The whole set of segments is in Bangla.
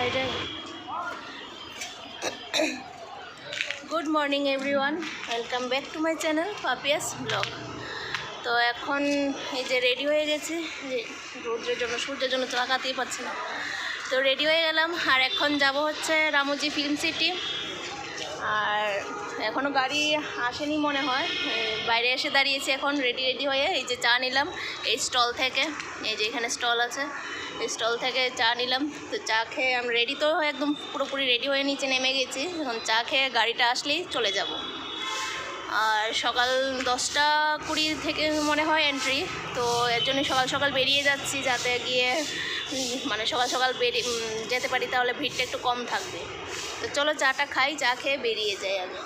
সাইডে। Good morning everyone, welcome back to my channel Papiya's blog. তো এখন এই যে রেডি হয়ে গেছি, রোদ্রের জন্য সূর্যের জন্য তো তাকাতেই পারছি না। তো রেডি হয়ে গেলাম, আর এখন যাব হচ্ছে রামোজি ফিল্ম সিটি। আর এখনও গাড়ি আসেনি মনে হয়, বাইরে এসে দাঁড়িয়েছি এখন রেডি হয়ে। এই যে চা নিলাম এই স্টল থেকে, এই যে এখানে স্টল আছে, এই স্টল থেকে চা নিলাম। তো চা খেয়ে আমি রেডি তো একদম পুরোপুরি রেডি হয়ে নিচে নেমে গেছি। এখন চা খেয়ে গাড়িটা আসলেই চলে যাব। আর সকাল 10:20 থেকে মনে হয় এন্ট্রি, তো এর জন্য সকাল সকাল বেরিয়ে যাচ্ছি, যাতে গিয়ে মানে সকাল সকাল যেতে পারি, তাহলে ভিড়টা একটু কম থাকবে। তো চলো চাটা খাই, চা খেয়ে বেরিয়ে যাই আমি।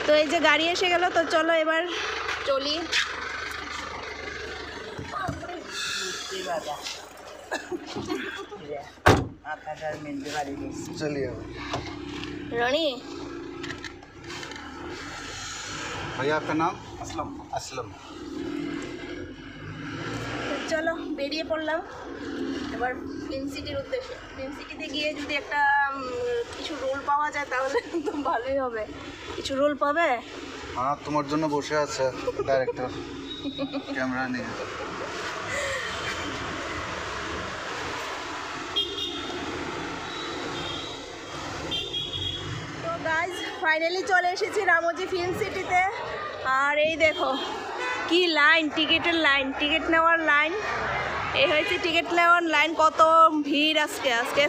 তো এই যে গাড়ি এসে গেল, তো চলো এবার চলি। রনি भैया आपका नाम? असलम। असलम। চলো বেরিয়ে পড়লাম এবার ফিল্ম সিটির উদ্দেশ্যে। ফিল্ম সিটিতে গিয়ে যদি একটা কিছু রোল পাওয়া যায় তাহলে তো ভালোই হবে। কিছু রোল পাবে? হ্যাঁ, তোমার জন্য বসে আছে ডাইরেক্টর, ক্যামেরা নিয়ে। তো গাইজ ফাইনালি চলে এসেছি রামোজি ফিল্ম সিটিতে। আর এই দেখো কি লাইন, টিকিটের লাইন, টিকিট নেওয়ার লাইন। এই হয়েছে টিকিট নেওয়ার লাইন। কত ভিড় আজকে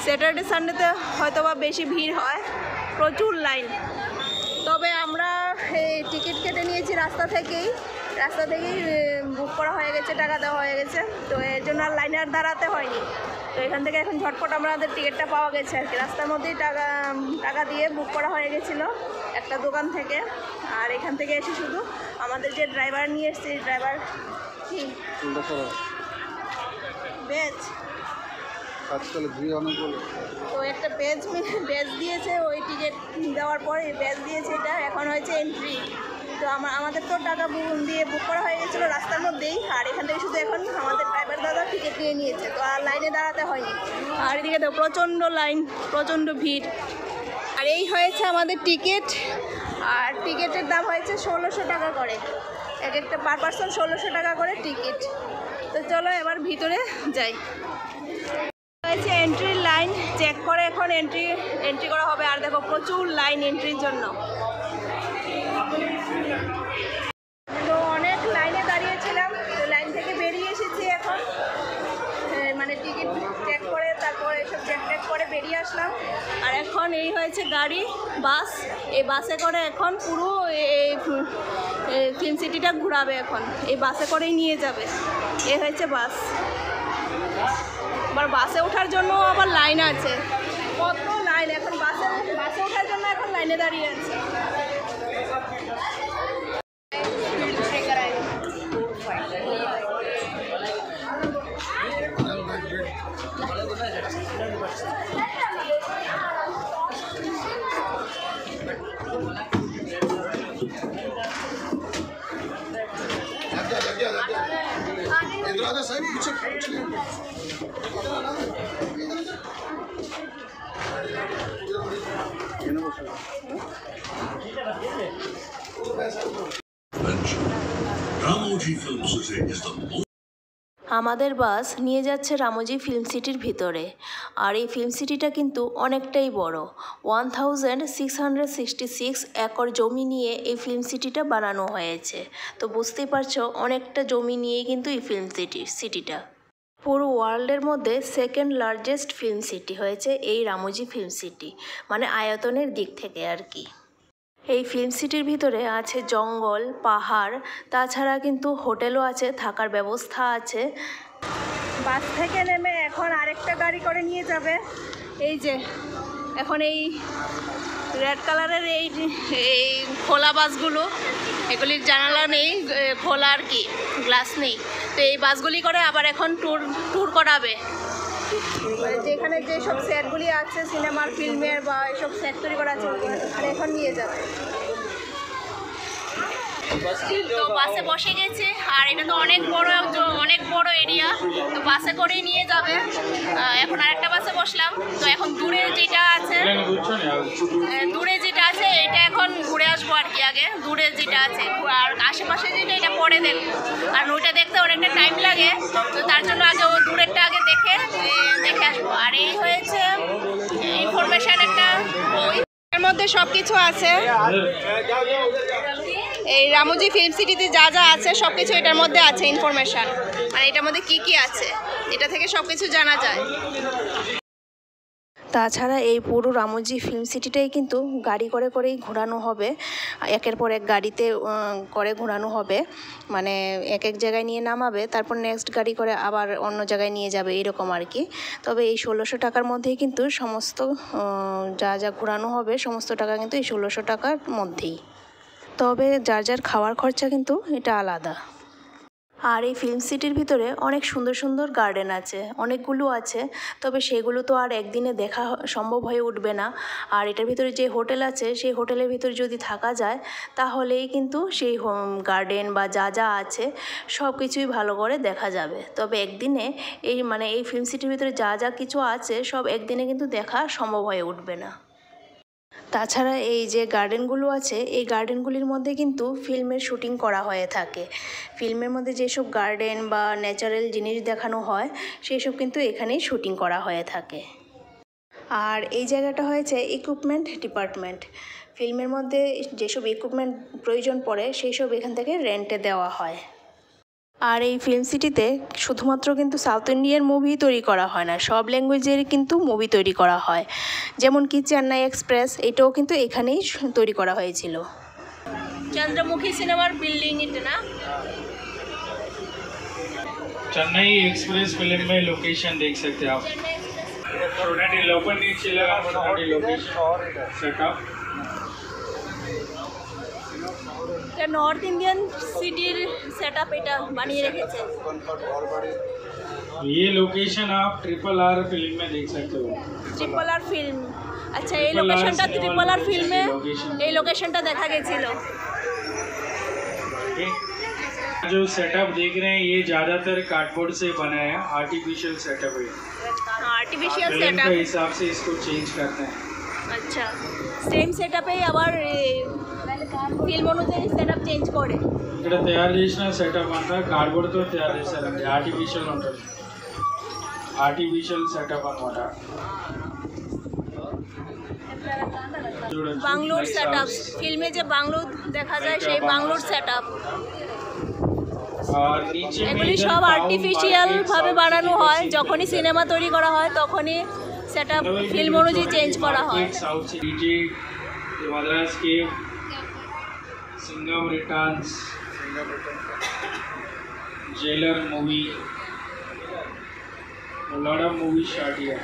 স্যাটারডে সানডেতে হয়তো বা বেশি ভিড় হয়, প্রচুর লাইন। তবে আমরা এই টিকিট কেটে নিয়েছি রাস্তা থেকেই বুক করা হয়ে গেছে, টাকা দেওয়া হয়ে গেছে। তো এর জন্য আর লাইনে আর দাঁড়াতে হয়নি। তো এখান থেকে এখন ঝটপট আমাদের টিকিটটা পাওয়া গেছে আর কি। রাস্তার মধ্যেই টাকা দিয়ে বুক করা হয়ে গেছিলো একটা দোকান থেকে। আর এখান থেকে এসে শুধু আমাদের যে ড্রাইভার নিয়ে এসছে, ড্রাইভার কি বেজ তো একটা বেজ দিয়েছে, ওই টিকিট দেওয়ার পর এই বেজ দিয়েছে, এটা এখন হয়েছে এন্ট্রি। তো আমাদের তো টাকা দিয়ে বুক করা হয়ে গেছিলো রাস্তার মধ্যেই। আর এখান থেকে শুধু এখন আমাদের ড্রাইভার দাদা টিকিট নিয়ে নিয়েছে, তো আর লাইনে দাঁড়াতে হয়নি। আর এদিকে তো প্রচণ্ড লাইন, প্রচণ্ড ভিড়। আর এই হয়েছে আমাদের টিকিট। আর টিকিটের দাম হয়েছে 1600 টাকা করে, এক একটা পার পার্সন 1600 টাকা করে টিকিট। তো চলো এবার ভিতরে যাই। হয়েছে এন্ট্রির লাইন, চেক করে এখন এন্ট্রি করা হবে। আর দেখো প্রচুর লাইন এন্ট্রির জন্য, তো অনেক লাইনে দাঁড়িয়েছিলাম। তো লাইন থেকে বেরিয়ে এসেছি এখন, মানে টিকিট চেক করে তারপর এসব চেক করে বেরিয়ে আসলাম। আর এখন এই হয়েছে গাড়ি, বাস। এই বাসে করে এখন পুরো এই ফিল্ম সিটিটা ঘোরাবে। এখন এই বাসে করেই নিয়ে যাবে। এ হয়েছে বাস। আবার বাসে ওঠার জন্য আবার লাইন আছে, কত লাইন। এখন বাসে ওঠার জন্য এখন লাইনে দাঁড়িয়ে আছে। আমাদের বাস নিয়ে যাচ্ছে রামোজি ফিল্ম সিটির ভিতরে। আর এই ফিল্ম সিটিটা কিন্তু অনেকটাই বড়, 1666 একর জমি নিয়ে এই ফিল্ম সিটিটা বানানো হয়েছে। তো বুঝতেই পারছো অনেকটা জমি নিয়েই কিন্তু এই ফিল্ম সিটিটা। পুরো ওয়ার্ল্ডের মধ্যে সেকেন্ড লার্জেস্ট ফিল্ম সিটি হয়েছে এই রামোজি ফিল্ম সিটি, মানে আয়তনের দিক থেকে আর কি। এই ফিল্ম সিটির ভিতরে আছে জঙ্গল, পাহাড়, তাছাড়া কিন্তু হোটেলও আছে, থাকার ব্যবস্থা আছে। বাস থেকে নেমে এখন আরেকটা গাড়ি করে নিয়ে যাবে। এই যে এখন এই রেড কালারের এই খোলা বাসগুলো, এগুলির জানালা নেই, খোলা আর কি, গ্লাস নেই। তো এই বাসগুলি করে আবার এখন ট্যুর করাবে। যেখানে যেসব সেটগুলি আছে সিনেমার, ফিল্মের বা এসব সেট তৈরি করা আছে, ওখানে এখন নিয়ে যাবে। তো বাসে বসে গেছে, আর এটা তো অনেক বড় এরিয়া, তো বাসে করেই নিয়ে যাবে। এখন আরেকটা বাসে বসলাম। তো এখন দূরে যেটা আছে এটা এখন ঘুরে আসবো আর কি। আগে দূরে যেটা আছে আর আশেপাশে যেটা এটা পরে দেখবো, আর ওইটা দেখতে অনেকটা টাইম লাগে, তো তার জন্য আগে ও দূরেরটা আগে দেখে আসবো। আর এই হয়েছে ইনফরমেশন একটা বই, এর মধ্যে সব কিছু আছে। এই রামোজি ফিল্ম সিটিতে যা যা আছে সব কিছু এটার মধ্যে আছে ইনফরমেশন, মানে এটার মধ্যে কি কি আছে এটা থেকে সব কিছু জানা যায়। তাছাড়া এই পুরো রামোজি ফিল্ম সিটিটাই কিন্তু গাড়ি করেই ঘোরানো হবে, একের পর এক গাড়িতে করে ঘোরানো হবে, মানে এক জায়গায় নিয়ে নামাবে, তারপর নেক্সট গাড়ি করে আবার অন্য জায়গায় নিয়ে যাবে, এরকম আর কি। তবে এই 1600 টাকার মধ্যেই কিন্তু সমস্ত যা ঘোরানো হবে সমস্ত টাকা কিন্তু এই 1600 টাকার মধ্যেই। তবে যার খাওয়ার খরচা কিন্তু এটা আলাদা। আর এই ফিল্ম সিটির ভিতরে অনেক সুন্দর গার্ডেন আছে, অনেকগুলো আছে, তবে সেগুলো তো আর একদিনে দেখা সম্ভব হয়ে উঠবে না। আর এটার ভিতরে যে হোটেল আছে সেই হোটেলের ভিতরে যদি থাকা যায় তাহলেই কিন্তু সেই গার্ডেন বা যা আছে সব কিছুই ভালো করে দেখা যাবে। তবে একদিনে এই ফিল্ম সিটির ভিতরে যা কিছু আছে সব একদিনে কিন্তু দেখা সম্ভব হয়ে উঠবে না। তাছাড়া এই যে গার্ডেনগুলো আছে এই গার্ডেনগুলির মধ্যে কিন্তু ফিল্মের শুটিং করা হয়ে থাকে। ফিল্মের মধ্যে যেসব গার্ডেন বা ন্যাচারাল জিনিস দেখানো হয় সেই সব কিন্তু এখানেই শুটিং করা হয়ে থাকে। আর এই জায়গাটা হয়েছে ইকুইপমেন্ট ডিপার্টমেন্ট। ফিল্মের মধ্যে যেসব ইকুইপমেন্ট প্রয়োজন পড়ে সেই সব এখান থেকে রেন্টে দেওয়া হয়। আর এই ফিল্ম সিটিতে শুধুমাত্র কিন্তু সাউথ ইন্ডিয়ান মুভি তৈরি করা হয় না, সব ল্যাঙ্গুয়েজের কিন্তু মুভি তৈরি করা হয়। যেমন কি চেন্নাই এক্সপ্রেস, এটাও কিন্তু এখানেই তৈরি করা হয়েছিল। চন্দ্রমুখী সিনেমার বিল্ডিং এটা না? चेन्नई एक्सप्रेस फिल्म में लोकेशन देख सकते हैं आप। छोटी लोकल नीचे लगा लोकेशन सेटअप। এটা নর্থ ইন্ডিয়ান সিটির সেটআপ এটা বানিয়ে রেখেছে। ये लोकेशन आप RRR फिल्म में देख सकते हो। RRR फिल्म, আচ্ছা এই লোকেশনটা RRR ফিল্মে এই লোকেশনটা দেখা গেছিল। जो सेटअप देख रहे हैं ये ज़्यादातर कार्डबोर्ड से बना है, आर्टिफिशियल सेटअप है। आर्टिफिशियल फिल्म सेटअप के हिसाब से इसको चेंज करते हैं। আচ্ছা সেম সেটআপে আবার ফিল্ম অনুযায়ী সেটআপ চেঞ্জ করে। ఇక్కడ తయారు చేసిన సెటప్ అంతా కార్డ్బోర్డ్ తో తయారు చేశారండి, ఆర్టిఫిషియల్ ఉంటుంది, ఆర్టిఫిషియల్ సెటప్ అన్నమాట। বাংলোর সেটআপ, ফিল্মে যে বাংলো দেখা যায় সেই বাংলোর সেটআপ, আর নিচে এগুলি সব আর্টিফিশিয়াল ভাবে বানানো হয়। যখনই সিনেমা তৈরি করা হয় তখনই সেটআপ ফিল্ম অনুযায়ী চেঞ্জ করা হয়। साउथ डीजे मद्रास के Singham returns, jailer movie, lot of movie shot here.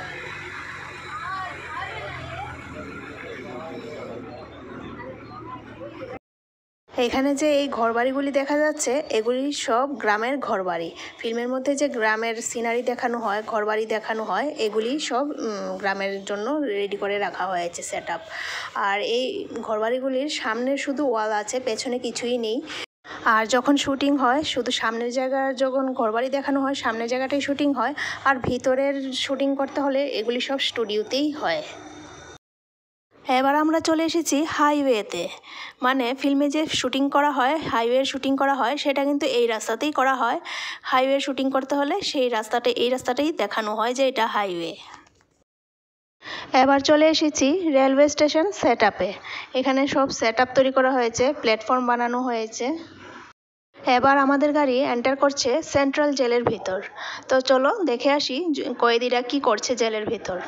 এখানে যে এই ঘরবাড়িগুলি দেখা যাচ্ছে এগুলি সব গ্রামের ঘরবাড়ি। ফিল্মের মধ্যে যে গ্রামের সিনারি দেখানো হয়, ঘরবাড়ি দেখানো হয়, এগুলি সব গ্রামের জন্য রেডি করে রাখা হয়েছে সেটআপ। আর এই ঘরবাড়িগুলির সামনে শুধু ওয়াল আছে, পেছনে কিছুই নেই। আর যখন শুটিং হয় শুধু সামনের জায়গা, যখন ঘরবাড়ি দেখানো হয় সামনের জায়গাটাই শুটিং হয়, আর ভিতরের শুটিং করতে হলে এগুলি সব স্টুডিওতেই হয়। এবার আমরা চলে এসেছি হাইওয়েতে, মানে ফিল্মে যে শুটিং করা হয়, হাইওয়ের শুটিং করা হয় সেটা কিন্তু এই রাস্তাতেই করা হয়। হাইওয়ের শুটিং করতে হলে এই রাস্তাটাই দেখানো হয় যে এটা হাইওয়ে। এবার চলে এসেছি রেলওয়ে স্টেশন সেটআপে। এখানে সব সেটআপ তৈরি করা হয়েছে, প্ল্যাটফর্ম বানানো হয়েছে। এবার আমাদের গাড়ি এন্টার করছে সেন্ট্রাল জেলের ভিতর। তো চলো দেখে আসি কয়েদিরা কি করছে জেলের ভিতর।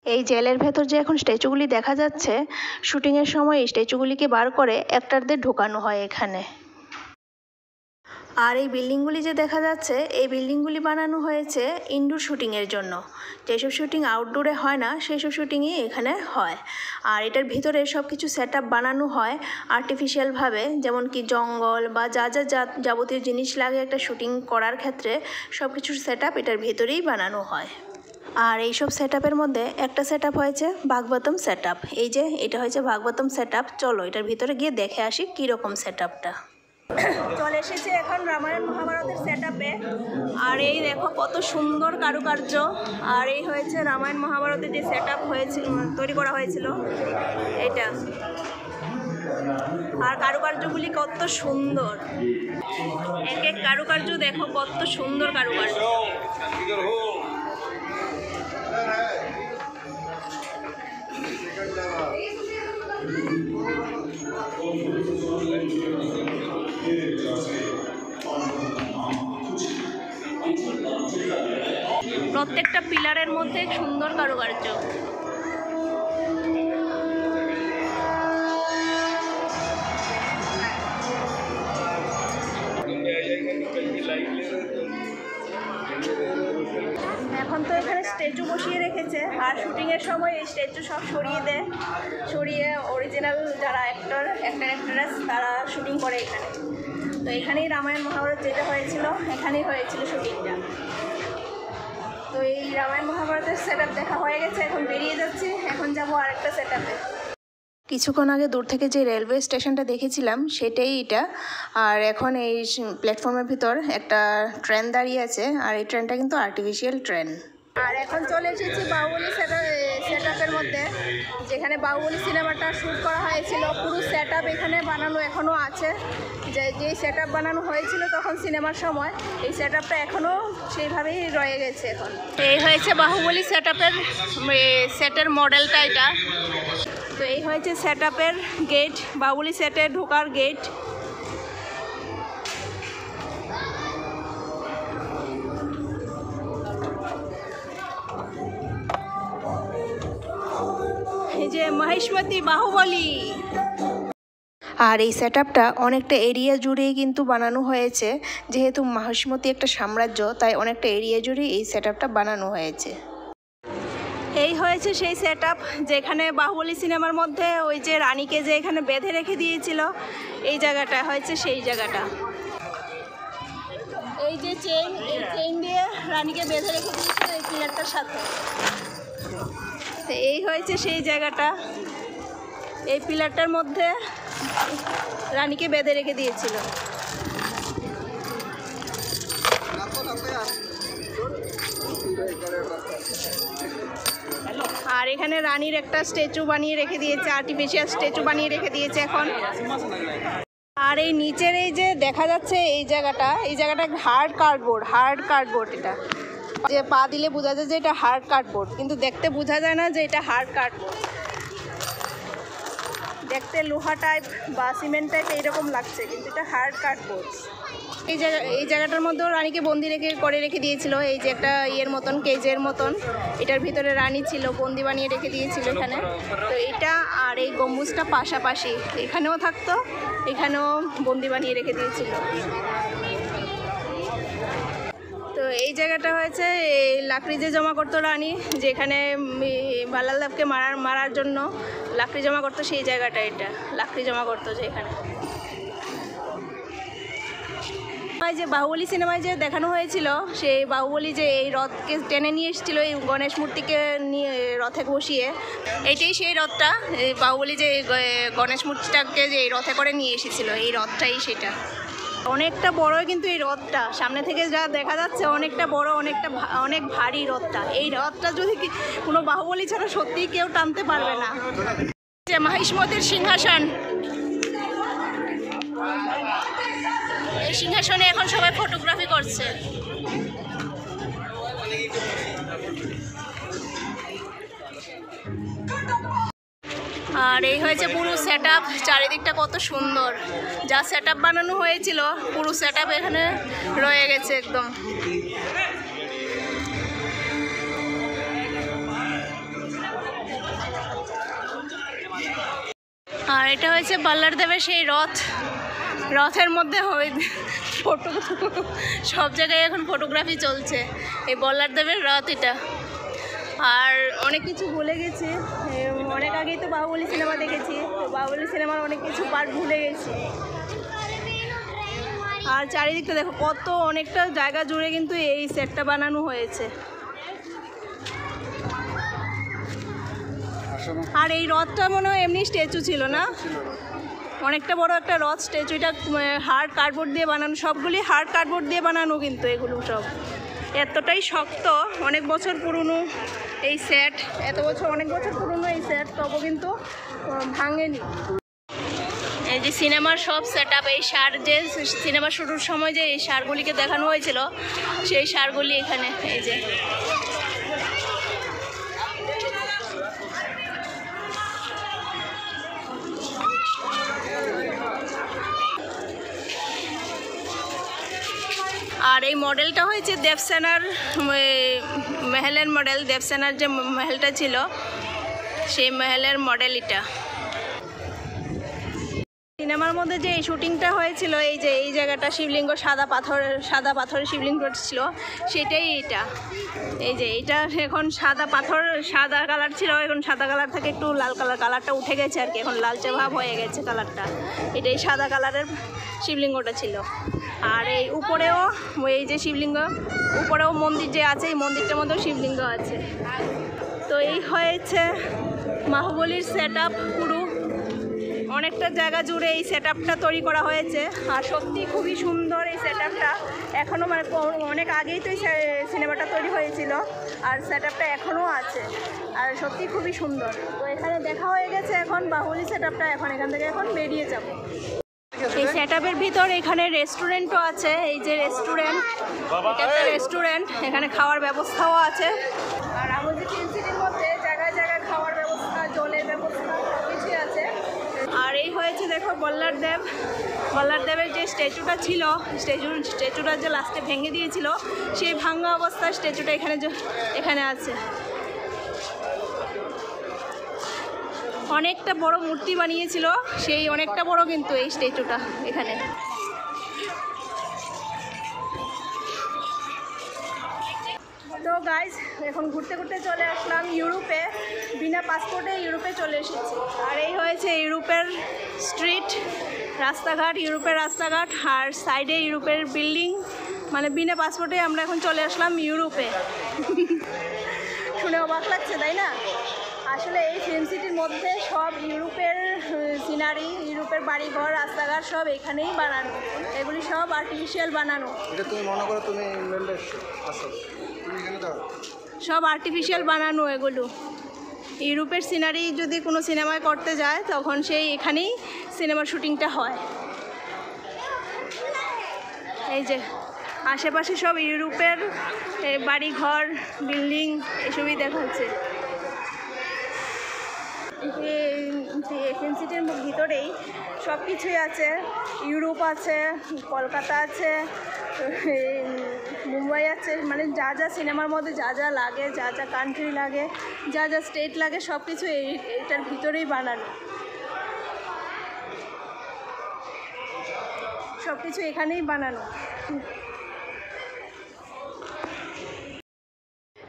এই জেলের ভেতর যে এখন স্ট্যাচুগুলি দেখা যাচ্ছে, শুটিংয়ের সময় এই স্ট্যাচুগুলিকে বার করে অ্যাক্টরদের ঢোকানো হয় এখানে। আর এই বিল্ডিংগুলি যে দেখা যাচ্ছে, এই বিল্ডিংগুলি বানানো হয়েছে ইনডোর শুটিংয়ের জন্য। যেসব শুটিং আউটডোরে হয় না, সেই সব শুটিংই এখানে হয়। আর এটার ভিতরে সব কিছু সেট আপ বানানো হয় আর্টিফিশিয়ালভাবে, যেমন কি জঙ্গল বা যা যাবতীয় জিনিস লাগে একটা শুটিং করার ক্ষেত্রে, সব কিছুর সেট আপ এটার ভিতরেই বানানো হয়। আর এইসব সেট আপের মধ্যে একটা সেট আপ হয়েছে ভাগবতম সেট আপ। এই যে এটা হয়েছে ভাগবতম সেট আপ। চলো এটার ভিতরে গিয়ে দেখে আসি কীরকম সেট আপটা। চলে এসেছে এখন রামায়ণ মহাভারতের সেট আপে। আর এই দেখো কত সুন্দর কারুকার্য। আর এই হয়েছে রামায়ণ মহাভারতের যে সেট আপ হয়েছিল, তৈরি করা হয়েছিল এটা। আর কারুকার্যগুলি কত সুন্দর, এক এক কারুকার্য দেখো কত সুন্দর কারুকার্য। প্রত্যেকটা পিলারের মধ্যে সুন্দর কারুকার্য। এখন তো এখানে স্ট্যাচু বসিয়ে রেখেছে, আর শুটিংয়ের সময় এই স্ট্যাচু সব সরিয়ে অরিজিনাল যারা অ্যাক্ট্রেস তারা শুটিং করে এখানে। তো এখানেই রামায়ণ মহাভারত যেটা হয়েছিল, এখানেই হয়েছিল শুটিংটা। তো এই রামায়ণ মহাভারতের সেট আপ দেখা হয়ে গেছে, এখন বেরিয়ে যাচ্ছি। এখন যাবো আরেকটা সেট আপে। কিছুক্ষণ আগে দূর থেকে যে রেলওয়ে স্টেশনটা দেখেছিলাম সেটাই এটা। আর এখন এই প্ল্যাটফর্মের ভিতর একটা ট্রেন দাঁড়িয়ে আছে, আর এই ট্রেনটা কিন্তু আর্টিফিশিয়াল ট্রেন। আর এখন চলে এসেছি বাহুবলী সেট আপের মধ্যে, যেখানে বাহুবলী সিনেমাটা শ্যুট করা হয়েছিল। পুরো সেট আপ এখানে বানানো এখনও আছে। যেই সেট আপ বানানো হয়েছিল তখন সিনেমার সময়, এই সেট আপটা এখনও সেইভাবেই রয়ে গেছে। এখন এই হয়েছে বাহুবলী সেটের মডেলটা এটা। তো এই হয়েছে সেট আপের গেট, বাহুবলী সেটে ঢোকার গেট। এই যে মহিষ্মতি বাহুবলী। আর এই সেট আপটা অনেকটা এরিয়া জুড়েই কিন্তু বানানো হয়েছে। যেহেতু মহিষ্মতি একটা সাম্রাজ্য, তাই অনেকটা এরিয়া জুড়েই এই সেট আপটা বানানো হয়েছে। এই হয়েছে সেই সেট আপ যেখানে বাহুবলী সিনেমার মধ্যে ওই যে রানীকে যে এখানে বেঁধে রেখে দিয়েছিল, এই জায়গাটা হয়েছে সেই জায়গাটা। এই যে চেইন দিয়ে রানীকে বেঁধে রেখে দিয়েছিল এই পিলারটার সাথে। তো এই হয়েছে সেই জায়গাটা, এই পিলারটার মধ্যে রানীকে বেঁধে রেখে দিয়েছিল। আর এখানে রানীর একটা স্ট্যাচু বানিয়ে রেখে দিয়েছে, আর্টিফিশিয়াল স্ট্যাচু বানিয়ে রেখে দিয়েছে এখন। আর এই নিচের এই যে দেখা যাচ্ছে এই জায়গাটা হার্ড কার্ডবোর্ড। এটা যে পা দিলে বোঝা যায় যে এটা হার্ড কার্ডবোর্ড, কিন্তু দেখতে বোঝা যায় না যে এটা হার্ড কার্ডবোর্ড। দেখতে লোহা টাইপ বা সিমেন্ট টাইপ এইরকম লাগছে, কিন্তু এটা হার্ড কার্ডবোর্ড। এই জায়গাটার মধ্যেও রানীকে বন্দি করে রেখে দিয়েছিল। এই যে একটা কেজের মতন, এটার ভিতরে রানী ছিল, বন্দি বানিয়ে রেখে দিয়েছিল এখানে। তো এটা আর এই গম্বুজটা পাশাপাশি, এখানেও থাকতো, এখানেও বন্দি বানিয়ে রেখে দিয়েছিল। তো এই জায়গাটা হয়েছে এই লাকড়ি যে জমা করতো রানী, যেখানে বাল্লাল দেবকে মারার জন্য লাকড়ি জমা করতো, সেই জায়গাটা এটা লাকড়ি জমা করতো যেখানে। যে বাহুবলী সিনেমায় যে দেখানো হয়েছিল, সেই বাহুবলী যে এই রথকে টেনে নিয়ে এসেছিল, এই গণেশ মূর্তিকে নিয়ে রথে বসিয়ে, এইটাই সেই রথটা। এই বাহুবলী যে গণেশ মূর্তিটাকে যে এই রথে করে নিয়ে এসেছিল, এই রথটাই সেটা। অনেকটা বড় কিন্তু এই রথটা, সামনে থেকে যা দেখা যাচ্ছে অনেকটা বড়, অনেক ভারী রথটা। এই রথটা যদি কোনো বাহুবলী ছাড়া সত্যিই কেউ টানতে পারবে না। যে মহিষ্মতির সিংহাসন, এই সিংহাসনে এখন সবাই ফটোগ্রাফি করছে। আর এই হয়েছে পুরো সেট আপ। চারিদিকটা কত সুন্দর, যা সেট আপ বানানো হয়েছিল পুরো সেট আপ এখানে রয়ে গেছে একদম। আর এটা হয়েছে বল্লার দেবের সেই রথ, রথের মধ্যে ফটো, সব জায়গায় এখন ফটোগ্রাফি চলছে। এই বল্লারদেবের রথ এটা। আর অনেক কিছু ভুলে গেছি, অনেক আগেই তো বাহুবলী সিনেমা দেখেছি, তো বাহুবলী সিনেমার অনেক কিছু পার্ট ভুলে গেছি। আর চারিদিকটা দেখো কত অনেকটা জায়গা জুড়ে কিন্তু এই সেটটা বানানো হয়েছে। আর এই রথটা মনে হয় এমনি স্ট্যাচু ছিল না, অনেকটা বড় একটা রথ। স্ট্যাচুটা হার্ড কার্ডবোর্ড দিয়ে বানানো, সবগুলি হার্ড কার্ডবোর্ড দিয়ে বানানো কিন্তু এগুলো সব। এতটাই শক্ত, অনেক বছর পুরনো এই সেট, অনেক বছর পুরনো এই সেট, তবু কিন্তু ভাঙেনি। এই যে সিনেমার সব সেট আপ, এই সার যে সিনেমা শুরুর সময় যে এই সারগুলিকে দেখানো হয়েছিল, সেই সারগুলি এখানে। এই যে আর এই মডেলটা হয়েছে দেবসেনার মহলের মডেল। দেবসেনার যে মহলটা ছিল সেই মহলের মডেল এটা। সিনেমার মধ্যে যে এই শুটিংটা হয়েছিল, এই যে এই জায়গাটা শিবলিঙ্গ, সাদা পাথরের শিবলিঙ্গ ছিল, সেটাই এটা। এই যে এইটা এখন সাদা কালার ছিল, এখন সাদা কালার থেকে একটু লাল কালারটা উঠে গেছে আর কি, এখন লালচে ভাব হয়ে গেছে কালারটা। এটাই সাদা কালারের শিবলিঙ্গটা ছিল। আর এই উপরেও এই যে শিবলিঙ্গ, উপরেও মন্দির যে আছে, এই মন্দিরটার মধ্যেও শিবলিঙ্গ আছে। তো এই হয়েছে বাহুবলীর সেট আপ। পুরো অনেকটা জায়গা জুড়ে এই সেট আপটা তৈরি করা হয়েছে। আর সত্যি খুবই সুন্দর এই সেট আপটা। এখনও মানে অনেক আগেই তো এই সিনেমাটা তৈরি হয়েছিল, আর সেট আপটা এখনও আছে, আর সত্যি খুবই সুন্দর। তো এখানে দেখা হয়ে গেছে এখন বাহুবলী সেট আপটা। এখন এখান থেকে এখন বেরিয়ে যাব। এই সেট আপের ভিতর এখানে রেস্টুরেন্টও আছে। এই যে রেস্টুরেন্ট, এটা একটা রেস্টুরেন্ট, এখানে খাওয়ার ব্যবস্থাও আছে। আর আমাদের ফিল্ম সিটির মধ্যে জায়গায় জায়গায় খাওয়ার ব্যবস্থা, জলের ব্যবস্থা সব কিছুই আছে। আর এই হয়েছে দেখো বল্লারদেবের যে স্ট্যাচুটা ছিল, স্ট্যাচুটা যে লাস্টে ভেঙে দিয়েছিল, সেই ভাঙা অবস্থার স্ট্যাচুটা এখানে আছে। অনেকটা বড় মূর্তি বানিয়েছিল, সেই অনেকটা বড় কিন্তু এই স্ট্যাচুটা এখানে। তো গাইজ এখন ঘুরতে ঘুরতে চলে আসলাম ইউরোপে, বিনা পাসপোর্টে ইউরোপে চলে এসেছি। আর এই হয়েছে ইউরোপের স্ট্রিট, ইউরোপের রাস্তাঘাট, আর সাইডে ইউরোপের বিল্ডিং। মানে বিনা পাসপোর্টে আমরা এখন চলে আসলাম ইউরোপে। শুনে অবাক লাগছে তাই না? আসলে এই ফিল্ম সিটির মধ্যে সব ইউরোপের সিনারি, ইউরোপের বাড়িঘর, রাস্তাঘাট সব এখানেই বানানো। এগুলি সব আর্টিফিশিয়াল বানানো। এটা তুমি মনে করো তুমি ইংল্যান্ডে আসো, তুমি এখানে দাও, সব আর্টিফিশিয়াল বানানো এগুলো। ইউরোপের সিনারি যদি কোনো সিনেমায় করতে যায়, তখন সেই এখানেই সিনেমার শুটিংটা হয়। এই যে আশেপাশে সব ইউরোপের বাড়িঘর, বিল্ডিং এসবই দেখাচ্ছে। ফিল্ম সিটির ভিতরেই সব কিছুই আছে। ইউরোপ আছে, কলকাতা আছে, মুম্বাই আছে, মানে যা যা সিনেমার মধ্যে যা যা লাগে, যা যা কান্ট্রি লাগে, যা যা স্টেট লাগে, সব কিছু এইটার ভিতরেই বানানো। সব কিছু এখানেই বানানো।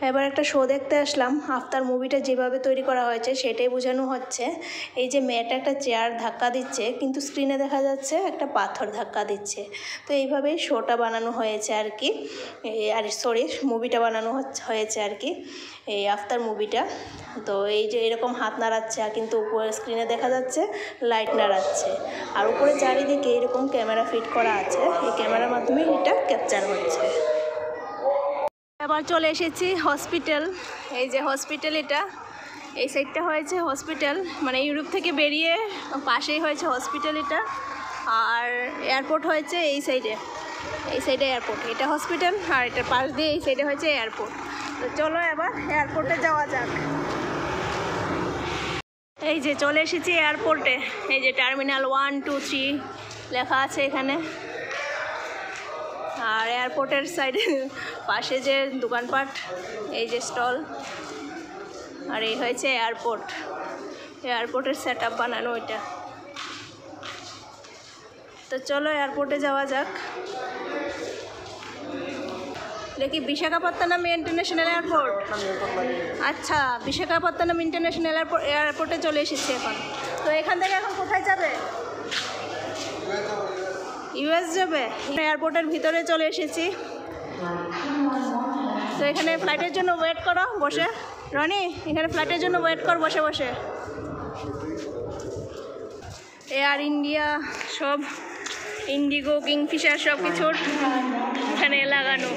এবার একটা শো দেখতে আসলাম। আফতার মুভিটা যেভাবে তৈরি করা হয়েছে সেটাই বোঝানো হচ্ছে। এই যে মেয়েটা একটা চেয়ার ধাক্কা দিচ্ছে, কিন্তু স্ক্রিনে দেখা যাচ্ছে একটা পাথর ধাক্কা দিচ্ছে। তো এইভাবেই শোটা বানানো হয়েছে আর কি, মুভিটা বানানো হয়েছে আর কি, এই আফতার মুভিটা। তো এই যে এরকম হাত নাড়াচ্ছে, কিন্তু উপরে স্ক্রিনে দেখা যাচ্ছে লাইট নাড়াচ্ছে, আর উপরে চারিদিকে এরকম ক্যামেরা ফিট করা আছে। এই ক্যামেরার মাধ্যমে এটা ক্যাপচার হচ্ছে। এবার চলে এসেছি হসপিটাল। এই যে হসপিটাল, এটা এই সাইডটা হয়েছে হসপিটাল, মানে ইউরোপ থেকে বেরিয়ে পাশেই হয়েছে হসপিটাল এটা। আর এয়ারপোর্ট হয়েছে এই সাইডে এয়ারপোর্ট, এটা হসপিটাল, আর এটার পাশ দিয়ে এই সাইডে হয়েছে এয়ারপোর্ট। তো চলো এবার এয়ারপোর্টে যাওয়া যাক। এই যে চলে এসেছি এয়ারপোর্টে। এই যে টার্মিনাল 1, 2, 3 লেখা আছে এখানে। আর এয়ারপোর্টের সাইডে পাশে যে দোকানপাট, এই যে স্টল, আর এই হয়েছে এয়ারপোর্টের সেট আপ বানানো এটা। তো চলো এয়ারপোর্টে যাওয়া যাক। দেখি বিশাখাপত্তনম ইন্টারন্যাশনাল এয়ারপোর্ট। আচ্ছা, বিশাখাপত্তনম ইন্টারন্যাশনাল এয়ারপোর্টে চলে এসেছি এখন। তো এখান থেকে এখন কোথায় যাবে? ইউএস যাবে। এয়ারপোর্টের ভিতরে চলে এসেছি। তো এখানে ফ্লাইটের জন্য ওয়েট করো বসে। রনি, এখানে ফ্লাইটের জন্য ওয়েট কর বসে বসে। এয়ার ইন্ডিয়া সব, ইন্ডিগো, কিংফিশার সব কিছুর এখানে লাগানো।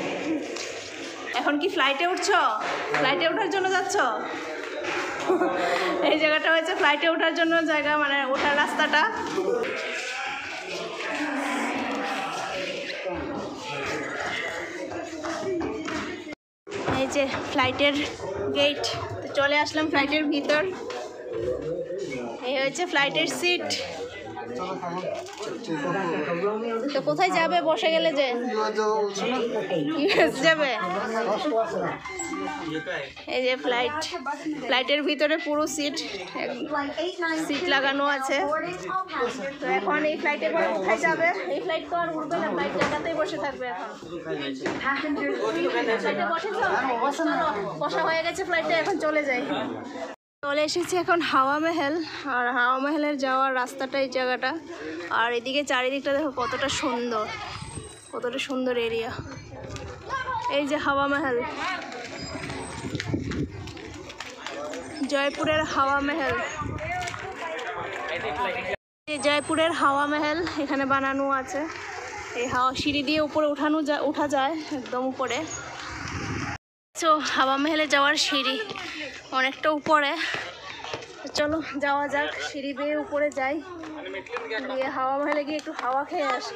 এখন কি ফ্লাইটে উঠছো? ফ্লাইটে ওঠার জন্য যাচ্ছ? এই জায়গাটা হচ্ছে ফ্লাইটে ওঠার জন্য জায়গা, মানে ওঠার রাস্তাটা। এই যে ফ্লাইটের গেট। তো চলে আসলাম ফ্লাইটের ভিতর। এই হচ্ছে ফ্লাইটের সিট। তো কোথায় যাবে বসে গেলে? যে ইউএস যাবে। এই যে ফ্লাইটের ভিতরে পুরো সিট লাগানো আছে। তো এখন এই ফ্লাইটে করে কোথায় যাবে? এই ফ্লাইট তো আর উঠবে না, ফ্লাইট জায়গাতেই বসে থাকবে এখন। ফ্লাইটে বসেছো? বসা হয়ে গেছে ফ্লাইটে, এখন চলে যাই। চলে এসেছি এখন হাওয়া মহল। আর হাওয়া মহলের যাওয়ার রাস্তাটা এই জায়গাটা। আর এদিকে চারিদিকটা দেখো কতটা সুন্দর, কতটা সুন্দর এরিয়া। এই যে হাওয়া মহল, জয়পুরের হাওয়া মহল। জয়পুরের হাওয়া মহল এখানে বানানো আছে। এই হাওয়া সিঁড়ি দিয়ে উপরে উঠা যায় একদম উপরে। তো হাওয়া মহলে যাওয়ার সিঁড়ি অনেকটা উপরে। চলো যাওয়া যাক, সিঁড়ি বেয়ে উপরে যাই, গিয়ে হাওয়া মহলে গিয়ে একটু হাওয়া খেয়ে আসি।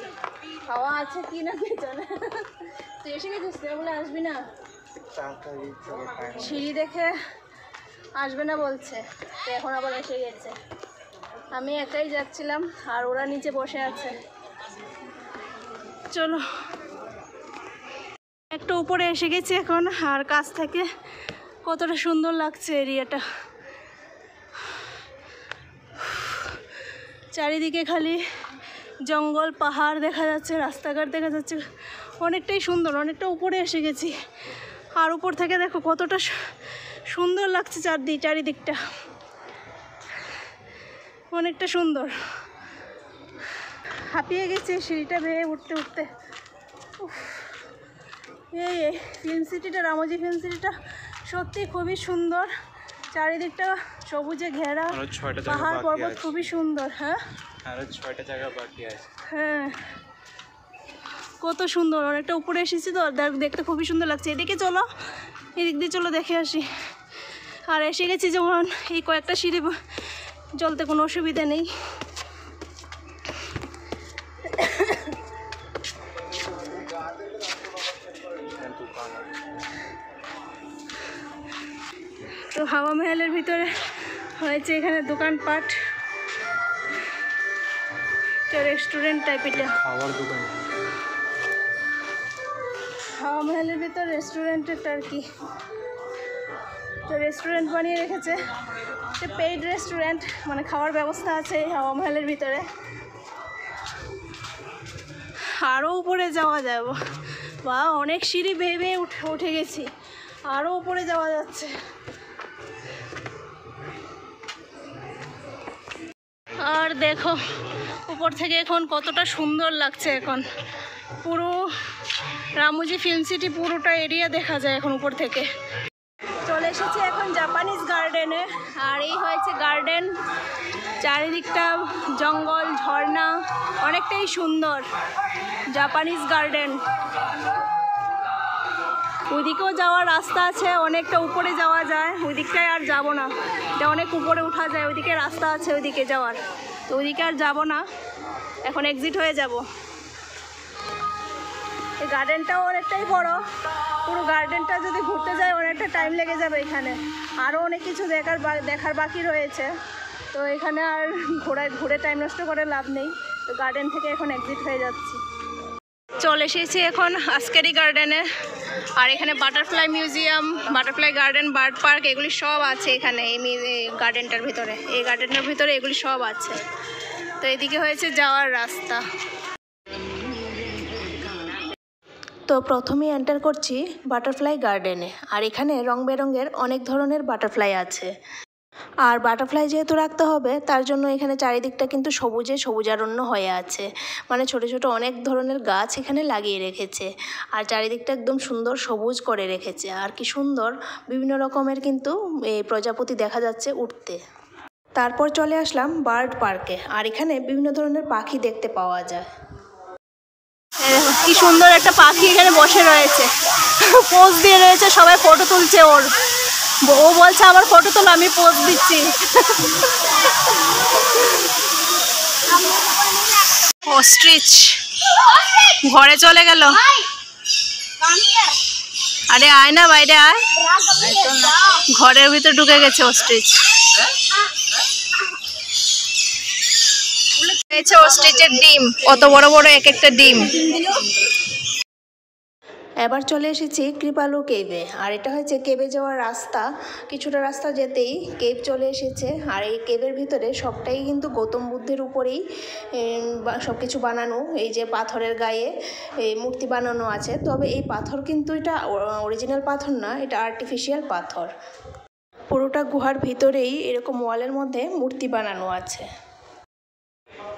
হাওয়া আছে কি না কে জানে। তুই এসে গেছিস? বলে আসবি না, সিঁড়ি দেখে আসবে না বলছে। তো এখন আবার এসে গেছে। আমি একাই যাচ্ছিলাম আর ওরা নিচে বসে আছে। চলো একটু উপরে এসে গেছি এখন। আর কাছ থেকে কতটা সুন্দর লাগছে এরিয়াটা। চারিদিকে খালি জঙ্গল, পাহাড় দেখা যাচ্ছে, রাস্তাঘাট দেখা যাচ্ছে। অনেকটাই সুন্দর, অনেকটা উপরে এসে গেছি। আর উপর থেকে দেখো কতটা সুন্দর লাগছে চারিদিকটা, অনেকটা সুন্দর। হাঁপিয়ে গেছে সিঁড়িটা বেয়ে উঠতে উঠতে। এই ফিল্ম সিটিটা, রামোজি ফিল্ম সিটিটা সত্যি খুবই সুন্দর। চারিদিকটা সবুজে ঘেরা, পাহাড় পর্বত খুবই সুন্দর। হ্যাঁ, আরো 6টা জায়গা বাকি আছে। হ্যাঁ, কত সুন্দর। অনেকটা উপরে এসেছি তো, দেখতে খুবই সুন্দর লাগছে। এদিকে চলো, এদিক দিয়ে চলো দেখে আসি। আর এসে গেছি যেমন, এই কয়েকটা সিঁড়ি চলতে কোনো অসুবিধা নেই। তো হাওয়া মহলের ভিতরে হয়েছে এখানে দোকানপাট, রেস্টুরেন্ট টাইপ। এটা খাবার দোকান। হাওয়া মহলের ভিতর রেস্টুরেন্টের আর কি। তো রেস্টুরেন্ট বানিয়ে রেখেছে, পেইড রেস্টুরেন্ট, মানে খাওয়ার ব্যবস্থা আছে এই হাওয়া মহলের ভিতরে। আরও উপরে যাওয়া যাবে। বা অনেক সিঁড়ি বেয়ে বেয়ে উঠে গেছি, আরও উপরে যাওয়া যাচ্ছে। আর দেখো উপর থেকে এখন কতটা সুন্দর লাগছে। এখন পুরো রামোজি ফিল্ম সিটি পুরোটা এরিয়া দেখা যায় এখন উপর থেকে। চলে এসেছি এখন জাপানিজ গার্ডেনে। আর এই হয়েছে গার্ডেন, চারিদিকটা জঙ্গল, ঝর্ণা, অনেকটাই সুন্দর জাপানিজ গার্ডেন। ওইদিকেও যাওয়ার রাস্তা আছে, অনেকটা উপরে যাওয়া যায়। ওই দিকটায় আর যাবো না, এটা অনেক উপরে উঠা যায়। ওইদিকে রাস্তা আছে ওইদিকে যাওয়ার, তো ওইদিকে আর যাবো না, এখন এক্সিট হয়ে যাব। এই গার্ডেনটাও অনেকটাই বড়। পুরো গার্ডেনটা যদি ঘুরতে যায় অনেকটা টাইম লেগে যাবে। এখানে আরও অনেক কিছু দেখার বাকি রয়েছে। তো এখানে আর ঘুরে টাইম নষ্ট করে লাভ নেই। তো গার্ডেন থেকে এখন এক্সিট হয়ে যাচ্ছি। চলে এসেছি এখন আস্কেরি গার্ডেনে। আর এখানে butterfly museum, butterfly garden, bird park, এগুলি সব আছে এখানে এই গার্ডেনটার ভিতরে। এই গার্ডেনের ভিতরে এগুলি সব আছে। তো এদিকে হয়েছে যাওয়ার রাস্তা। তো প্রথমেই এন্টার করছি বাটারফ্লাই গার্ডেনে। আর এখানে রং বেরঙের অনেক ধরনের বাটারফ্লাই আছে। আর বাটারফ্লাই যেহেতু রাখতে হবে তার জন্য এখানে চারিদিকটা কিন্তু সবুজারণ্য হয়ে আছে, মানে ছোট ছোট অনেক ধরনের গাছ এখানে লাগিয়ে রেখেছে। আর চারিদিকটা একদম সুন্দর সবুজ করে রেখেছে। আর কি সুন্দর বিভিন্ন রকমের কিন্তু এই প্রজাপতি দেখা যাচ্ছে উঠতে। তারপর চলে আসলাম বার্ড পার্কে। আর এখানে বিভিন্ন ধরনের পাখি দেখতে পাওয়া যায়। কি সুন্দর একটা পাখি এখানে বসে রয়েছে, পোজ দিয়ে রয়েছে, সবাই ফটো তুলছে ওর। ও বলছে আমার ফটো তোলো, আমি পোজ দিচ্ছি। অস্ট্রিচ ঘরে চলে গেল। আরে আয় না, বাইরে আয়। ঘরের ভিতর ঢুকে গেছে অস্ট্রিচ। অস্ট্রিচের ডিম, কত বড় বড় এক একটা ডিম। এবার চলে এসেছি কৃপালু কেভে। আর এটা হচ্ছে কেভে যাওয়ার রাস্তা। কিছুটা রাস্তা যেতেই কেভ চলে এসেছে। আর এই কেভের ভিতরে সবটাই কিন্তু গৌতম বুদ্ধের উপরেই সব কিছু বানানো। এই যে পাথরের গায়ে এই মূর্তি বানানো আছে, তবে এই পাথর কিন্তু এটা অরিজিনাল পাথর না, এটা আর্টিফিশিয়াল পাথর। পুরোটা গুহার ভিতরেই এরকম ওয়ালের মধ্যে মূর্তি বানানো আছে।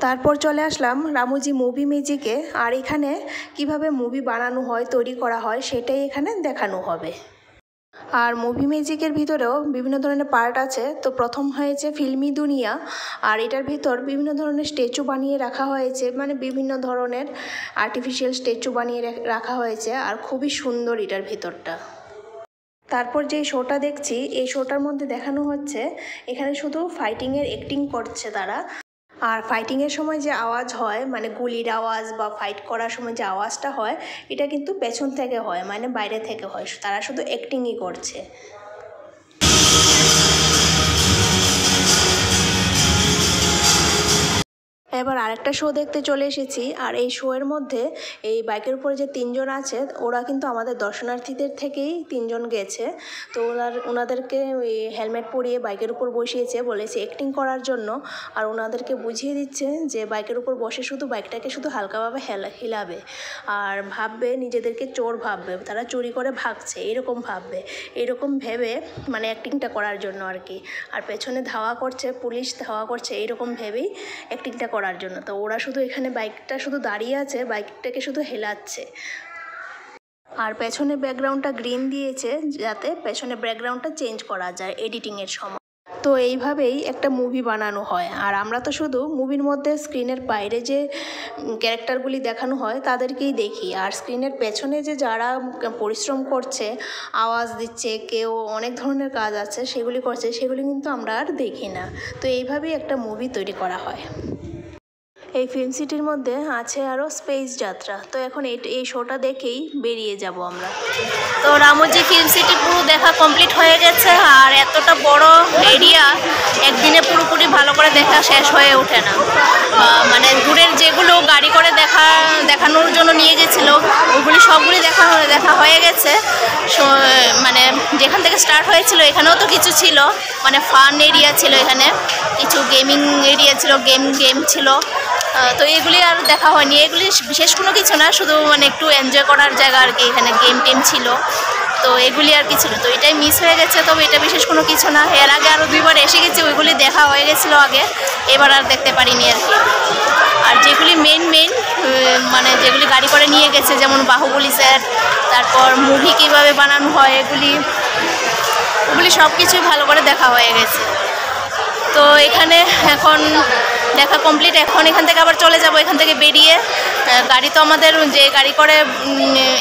তারপর চলে আসলাম রামোজি মুভি ম্যাজিকে। আর এখানে কিভাবে মুভি বানানো হয়, তৈরি করা হয়, সেটাই এখানে দেখানো হবে। আর মুভি ম্যাজিকের ভিতরেও বিভিন্ন ধরনের পার্ট আছে। তো প্রথম হয়েছে ফিল্মি দুনিয়া। আর এটার ভিতর বিভিন্ন ধরনের স্ট্যাচু বানিয়ে রাখা হয়েছে, মানে বিভিন্ন ধরনের আর্টিফিশিয়াল স্ট্যাচু বানিয়ে রাখা হয়েছে। আর খুবই সুন্দর এটার ভিতরটা। তারপর যে শোটা দেখছি, এই শোটার মধ্যে দেখানো হচ্ছে এখানে শুধু ফাইটিংয়ের অ্যাক্টিং করছে তারা। আর ফাইটিংয়ের সময় যে আওয়াজ হয়, মানে গুলির আওয়াজ বা ফাইট করার সময় যে আওয়াজটা হয়, এটা কিন্তু পেছন থেকে হয়, মানে বাইরে থেকে হয়। তারা শুধু অ্যাক্টিংই করছে। এবার আরেকটা শো দেখতে চলে এসেছি। আর এই শোয়ের মধ্যে এই বাইকের উপরে যে তিনজন আছে, ওরা কিন্তু আমাদের দর্শনার্থীদের থেকেই তিনজন গেছে। তো ওনাদেরকে হেলমেট পরিয়ে বাইকের উপর বসিয়েছে, বলেছে অ্যাক্টিং করার জন্য। আর ওনাদেরকে বুঝিয়ে দিচ্ছে যে বাইকের উপর বসে শুধু বাইকটাকে শুধু হালকাভাবে হিলাবে। আর ভাববে নিজেদেরকে চোর ভাববে, তারা চুরি করে ভাগছে এরকম ভাববে। এরকম ভেবে মানে অ্যাক্টিংটা করার জন্য আর কি। আর পেছনে ধাওয়া করছে, পুলিশ ধাওয়া করছে, এইরকম ভেবেই অ্যাক্টিংটা করার জন্য। তো ওরা শুধু এখানে বাইকটা শুধু দাঁড়িয়ে আছে, বাইকটাকে শুধু হেলাচ্ছে। আর পেছনে ব্যাকগ্রাউন্ডটা গ্রিন দিয়েছে যাতে পেছনে ব্যাকগ্রাউন্ডটা চেঞ্জ করা যায় এডিটিংয়ের সময়। তো এইভাবেই একটা মুভি বানানো হয়। আর আমরা তো শুধু মুভির মধ্যে স্ক্রিনের বাইরে যে ক্যারেক্টারগুলি দেখানো হয় তাদেরকেই দেখি। আর স্ক্রিনের পেছনে যে যারা পরিশ্রম করছে, আওয়াজ দিচ্ছে, কেউ অনেক ধরনের কাজ আছে সেগুলি করছে, সেগুলি কিন্তু আমরা আর দেখি না। তো এইভাবেই একটা মুভি তৈরি করা হয়। এই ফিল্ম সিটির মধ্যে আছে আরও স্পেস যাত্রা। তো এখন এই শোটা দেখেই বেরিয়ে যাব আমরা। তো রামোজি ফিল্ম সিটি পুরো দেখা কমপ্লিট হয়ে গেছে। আর এতটা বড় এরিয়া একদিনে পুরোপুরি ভালো করে দেখা শেষ হয়ে ওঠে না। মানে দূরের যেগুলো গাড়ি করে দেখানোর জন্য নিয়ে গেছিলো, ওগুলি সবগুলি দেখা হয়ে গেছে। মানে যেখান থেকে স্টার্ট হয়েছিল এখানেও তো কিছু ছিল, মানে ফান এরিয়া ছিল, এখানে কিছু গেমিং এরিয়া ছিল, গেম ছিল। তো এগুলি আর দেখা হয়নি। এগুলি বিশেষ কোনো কিছু না, শুধু মানে একটু এনজয় করার জায়গা আর কি। এখানে গেম ছিল, তো এগুলি আর কিছু না। তো এটাই মিস হয়ে গেছে, তবে এটা বিশেষ কোনো কিছু না। এর আগে আরও 2বার এসে গেছি, ওইগুলি দেখা হয়ে গেছিলো আগে, এবার আর দেখতে পারিনি আর কি। আর যেগুলি মেন মানে যেগুলি গাড়ি করে নিয়ে গেছে, যেমন বাহুবলী সেট, তারপর মুভি কীভাবে বানানো হয়, ওগুলি সব কিছুই ভালো করে দেখা হয়ে গেছে। তো এখানে এখন দেখা কমপ্লিট। এখন এখান থেকে আবার চলে যাব। এখান থেকে বেরিয়ে গাড়ি তো আমাদের যে গাড়ি করে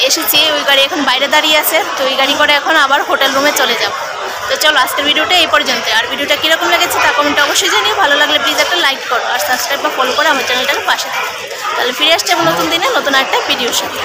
এসেছি, ওই গাড়ি এখন বাইরে দাঁড়িয়ে আছে। তো ওই গাড়ি করে এখন আবার হোটেল রুমে চলে যাব। তো চলো আজকের ভিডিওটা এই পর্যন্ত। আর ভিডিওটা কীরকম লেগেছে তা কমেন্টে অবশ্যই জানিয়ে। ভালো লাগলে প্লিজ একটা লাইক করো আর সাবস্ক্রাইব বা ফলো করে আমার চ্যানেলটাকে পাশে থাকো। তাহলে ফিরে আসছে নতুন দিনে নতুন একটা ভিডিওর সাথে।